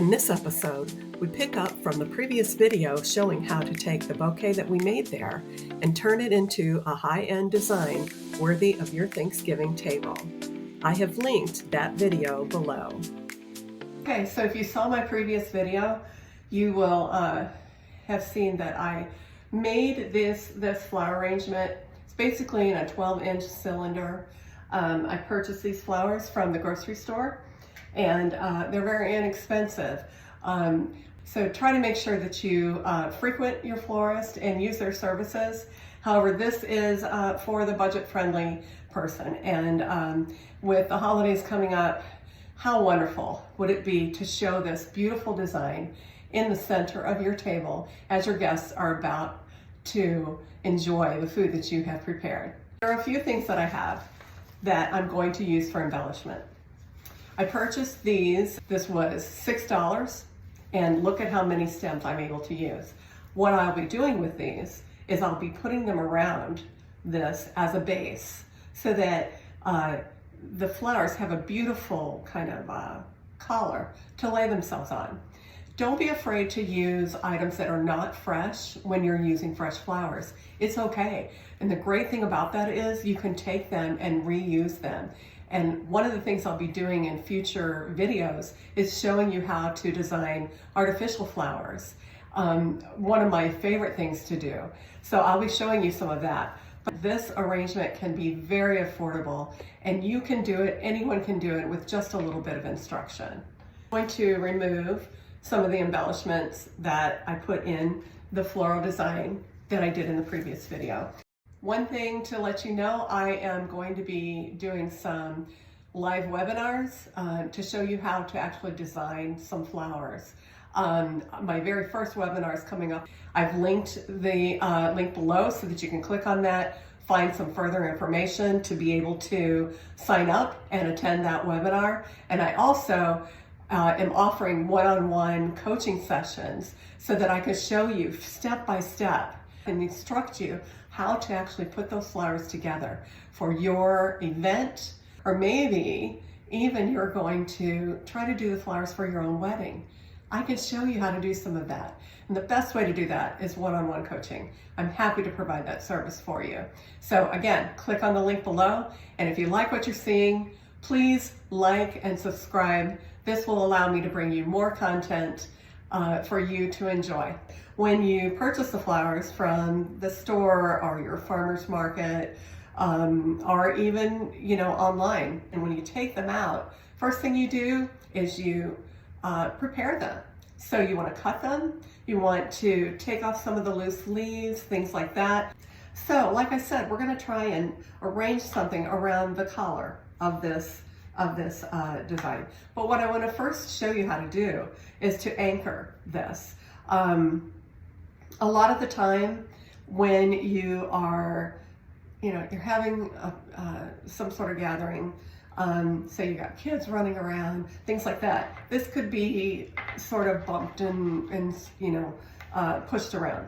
In this episode, we pick up from the previous video showing how to take the bouquet that we made there and turn it into a high-end design worthy of your Thanksgiving table. I have linked that video below. Okay, so if you saw my previous video, you will have seen that I made this flower arrangement. It's basically in a 12-inch cylinder. I purchased these flowers from the grocery store, and they're very inexpensive. So try to make sure that you frequent your florist and use their services. However, this is for the budget-friendly person, and with the holidays coming up, how wonderful would it be to show this beautiful design in the center of your table as your guests are about to enjoy the food that you have prepared. There are a few things that I have that I'm going to use for embellishment. I purchased these. This was $6, and look at how many stems I'm able to use. What I'll be doing with these is I'll be putting them around this as a base so that the flowers have a beautiful kind of collar to lay themselves on. Don't be afraid to use items that are not fresh when you're using fresh flowers. It's okay. And the great thing about that is you can take them and reuse them. And one of the things I'll be doing in future videos is showing you how to design artificial flowers. One of my favorite things to do. So I'll be showing you some of that. But this arrangement can be very affordable, and you can do it, anyone can do it with just a little bit of instruction. I'm going to remove some of the embellishments that I put in the floral design that I did in the previous video. One thing to let you know, I am going to be doing some live webinars to show you how to actually design some flowers. My very first webinar is coming up. I've linked the link below so that you can click on that, find some further information to be able to sign up and attend that webinar. And I also am offering one-on-one coaching sessions so that I can show you step by step and instruct you how to actually put those flowers together for your event, or maybe even you're going to try to do the flowers for your own wedding. I can show you how to do some of that. And the best way to do that is one-on-one coaching. I'm happy to provide that service for you. So again, click on the link below. And if you like what you're seeing, please like and subscribe. This will allow me to bring you more content for you to enjoy. When you purchase the flowers from the store or your farmer's market, or even online, and when you take them out, first thing you do is you prepare them. So you want to cut them, you want to take off some of the loose leaves, things like that. So like I said, we're going to try and arrange something around the collar of this design. But what I want to first show you how to do is to anchor this. A lot of the time when you are, you're having some sort of gathering, say you got kids running around, things like that, this could be sort of bumped and pushed around.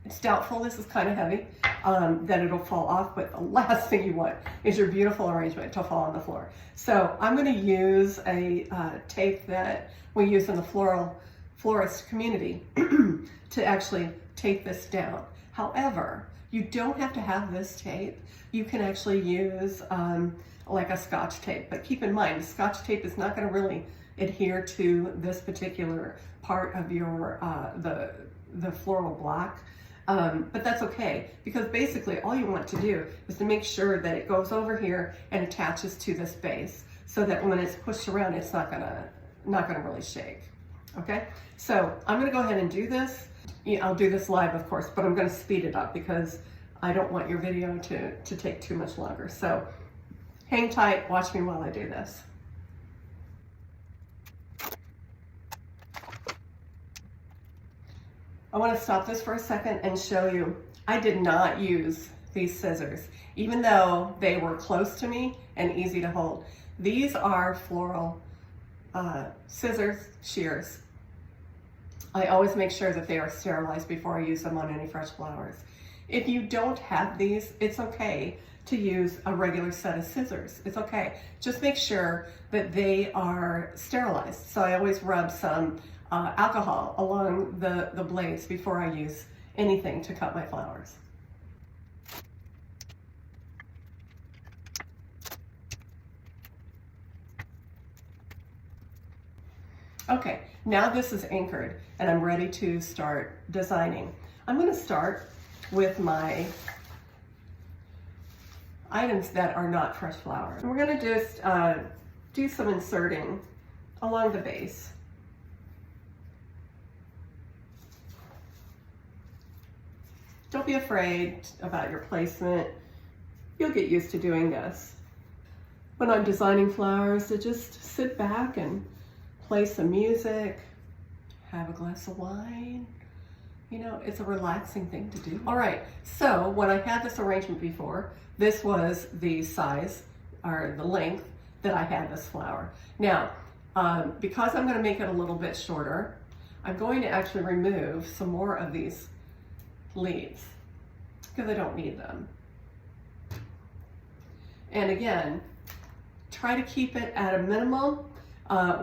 It's doubtful, this is kind of heavy, that it'll fall off, but the last thing you want is your beautiful arrangement to fall on the floor. So I'm going to use a tape that we use in the florist community to actually tape this down. However, you don't have to have this tape. You can actually use like a Scotch tape, but keep in mind, Scotch tape is not going to really adhere to this particular part of your the floral block. But that's okay, because basically all you want to do is to make sure that it goes over here and attaches to this base, so that when it's pushed around, it's not gonna really shake. Okay, so I'm gonna go ahead and do this. I'll do this live, of course, but I'm gonna speed it up because I don't want your video to take too much longer. So hang tight, watch me while I do this. I want to stop this for a second and show you, I did not use these scissors, even though they were close to me and easy to hold. These are floral scissors, shears. I always make sure that they are sterilized before I use them on any fresh flowers. If you don't have these, it's okay to use a regular set of scissors. It's okay. Just make sure that they are sterilized. So I always rub some alcohol along the blades before I use anything to cut my flowers. Okay, now this is anchored and I'm ready to start designing. I'm going to start with my items that are not fresh flower. And we're going to just do some inserting along the base. Don't be afraid about your placement. You'll get used to doing this. When I'm designing flowers, to just sit back and play some music, have a glass of wine. You know, it's a relaxing thing to do. All right, so when I had this arrangement before, this was the size or the length that I had this flower. Now, because I'm going to make it a little bit shorter, I'm going to actually remove some more of these leaves because I don't need them. And again, try to keep it at a minimum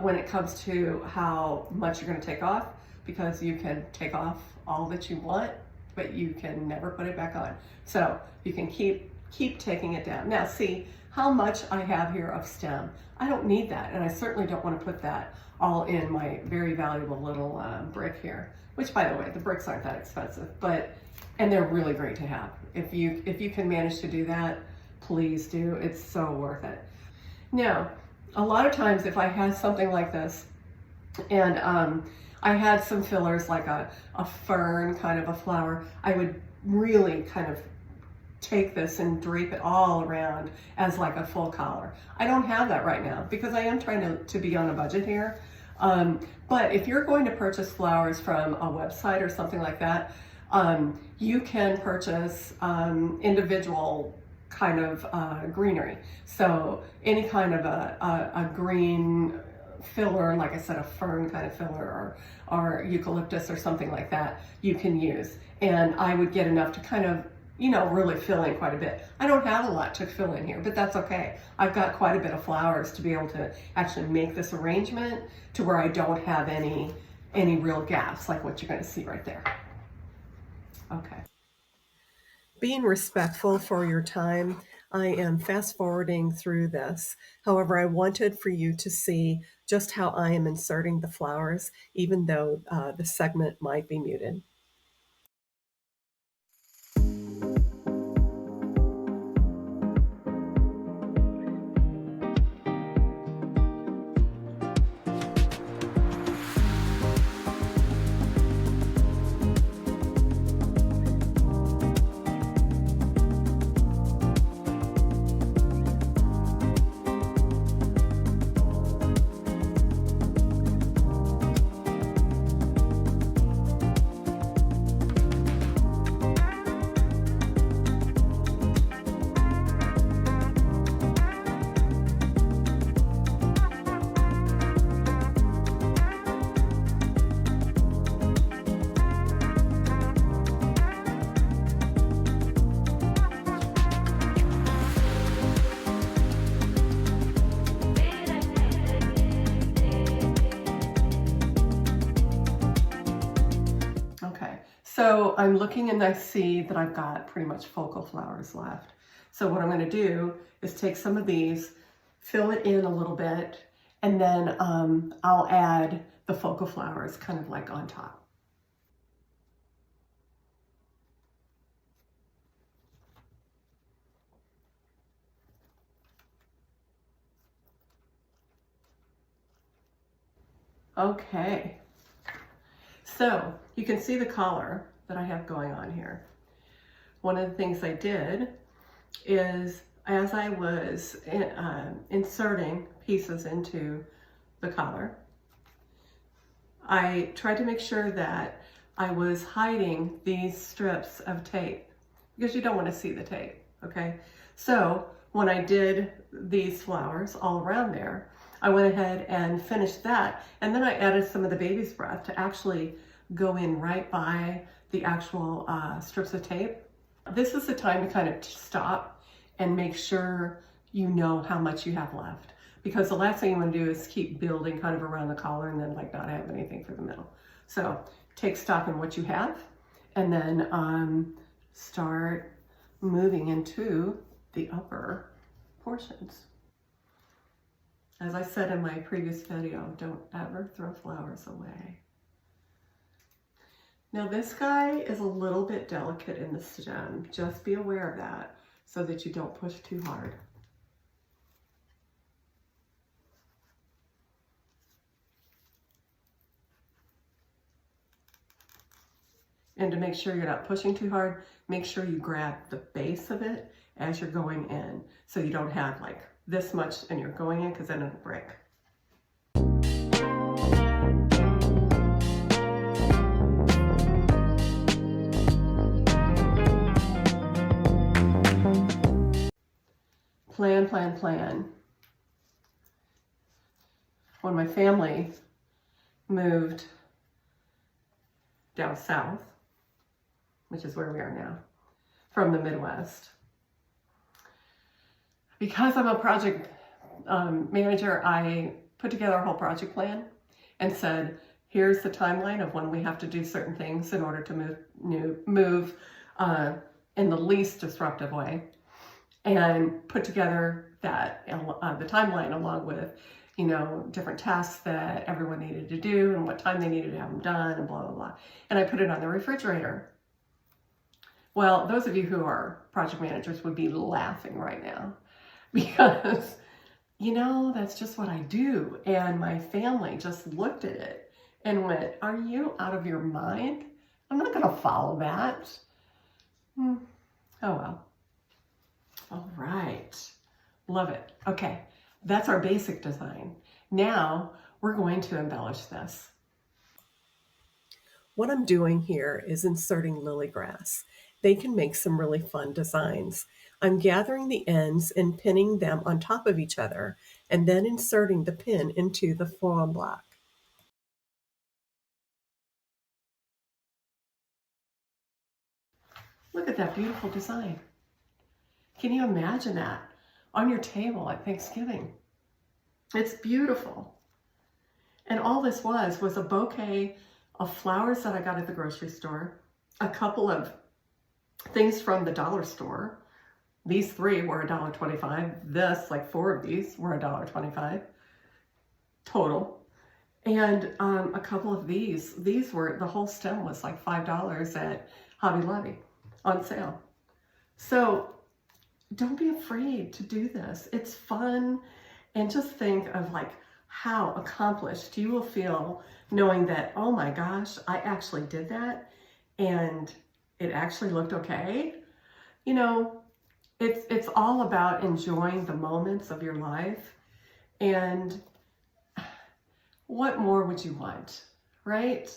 when it comes to how much you're going to take off, because you can take off all that you want, but you can never put it back on. So you can keep taking it down. Now see how much I have here of stem. I don't need that, and I certainly don't want to put that all in my very valuable little brick here, which by the way, the bricks aren't that expensive, and they're really great to have. If you can manage to do that, please do. It's so worth it. Now, a lot of times if I had something like this and I had some fillers like a fern kind of a flower, I would really kind of take this and drape it all around as like a full collar. I don't have that right now because I am trying to be on a budget here. But if you're going to purchase flowers from a website or something like that, you can purchase individual kind of greenery. So any kind of a green filler, like I said, a fern kind of filler or eucalyptus or something like that, you can use. And I would get enough to kind of, you know, really fill in quite a bit. I don't have a lot to fill in here, but that's okay. I've got quite a bit of flowers to be able to actually make this arrangement to where I don't have any real gaps like what you're going to see right there. Okay. Being respectful for your time, I am fast forwarding through this. However, I wanted for you to see just how I am inserting the flowers, even though the segment might be muted. So I'm looking and I see that I've got pretty much focal flowers left. So what I'm going to do is take some of these, fill it in a little bit, and then I'll add the focal flowers kind of like on top. Okay. So you can see the collar that I have going on here. One of the things I did is as I was inserting pieces into the collar, I tried to make sure that I was hiding these strips of tape because you don't want to see the tape, okay? So when I did these flowers all around there, I went ahead and finished that, and then I added some of the baby's breath to actually go in right by the actual strips of tape. This is the time to kind of stop and make sure you know how much you have left. Because the last thing you want to do is keep building kind of around the collar and then like not have anything for the middle. So take stock in what you have and then start moving into the upper portions. As I said in my previous video, don't ever throw flowers away. Now this guy is a little bit delicate in the stem. Just be aware of that so that you don't push too hard. And to make sure you're not pushing too hard, make sure you grab the base of it as you're going in. So you don't have like this much and you're going in, because then it'll break. Plan, plan, plan. When my family moved down south, which is where we are now, from the Midwest. Because I'm a project manager, I put together a whole project plan and said, here's the timeline of when we have to do certain things in order to move in the least disruptive way, and put together that the timeline along with, you know, different tasks that everyone needed to do and what time they needed to have them done and blah, blah, blah. And I put it on the refrigerator. Well, those of you who are project managers would be laughing right now because, you know, that's just what I do. And my family just looked at it and went, are you out of your mind? I'm not going to follow that. Oh, well. All right. Love it. Okay. That's our basic design. Now we're going to embellish this. What I'm doing here is inserting lily grass. They can make some really fun designs. I'm gathering the ends and pinning them on top of each other and then inserting the pin into the foam block. Look at that beautiful design. Can you imagine that on your table at Thanksgiving? It's beautiful. And all this was a bouquet of flowers that I got at the grocery store, a couple of things from the dollar store. These 3 were $1.25. This, like 4 of these, were $1.25 total. And a couple of these were, the whole stem was like $5 at Hobby Lobby on sale. So don't be afraid to do this. It's fun. And just think of like how accomplished you will feel knowing that, oh my gosh, I actually did that and it actually looked okay. You know, it's all about enjoying the moments of your life. And what more would you want, right?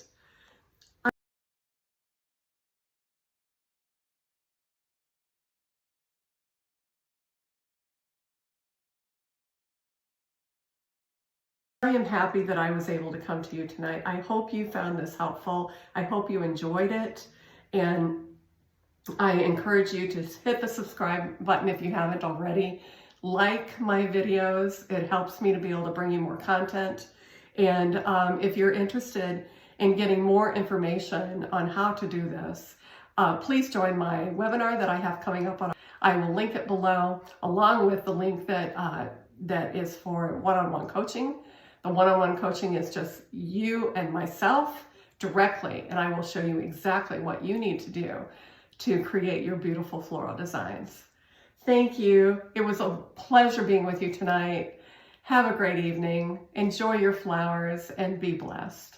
I am happy that I was able to come to you tonight. I hope you found this helpful. I hope you enjoyed it. And I encourage you to hit the subscribe button if you haven't already. Like my videos. It helps me to be able to bring you more content. And if you're interested in getting more information on how to do this, please join my webinar that I have coming up. I will link it below, along with the link that is for one-on-one coaching. The one-on-one coaching is just you and myself directly, and I will show you exactly what you need to do to create your beautiful floral designs. Thank you. It was a pleasure being with you tonight. Have a great evening. Enjoy your flowers and be blessed.